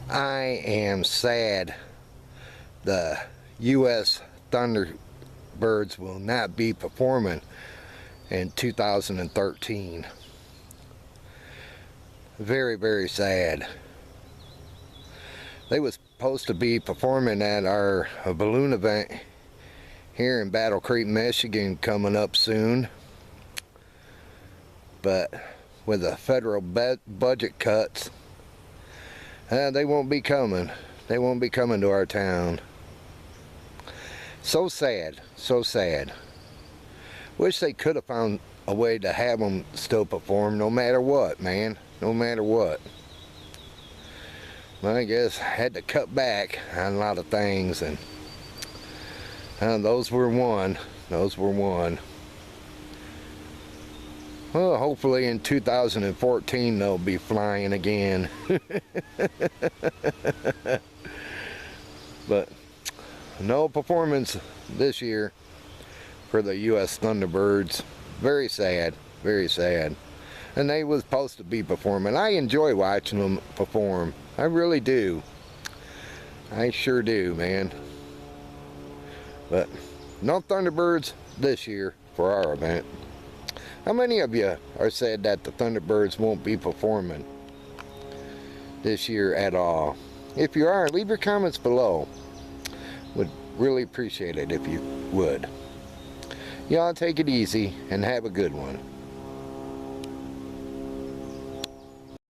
I am sad the U.S. Thunderbirds will not be performing in 2013. Very, very sad. They was supposed to be performing at our balloon event here in Battle Creek, Michigan coming up soon. But with the federal budget cuts, they won't be coming. They won't be coming to our town. So sad, so sad. Wish they could have found a way to have them still perform no matter what, man. No matter what. Well, I guess I had to cut back on a lot of things, and those were one. Those were one. Well, hopefully in 2014 they'll be flying again. But no performance this year for the U.S. Thunderbirds. Very sad, very sad. And they was supposed to be performing. I enjoy watching them perform. I really do. I sure do, man. But no Thunderbirds this year for our event. How many of you are said that the Thunderbirds won't be performing this year at all? If you are, leave your comments below. Would really appreciate it if you would. Y'all take it easy and have a good one.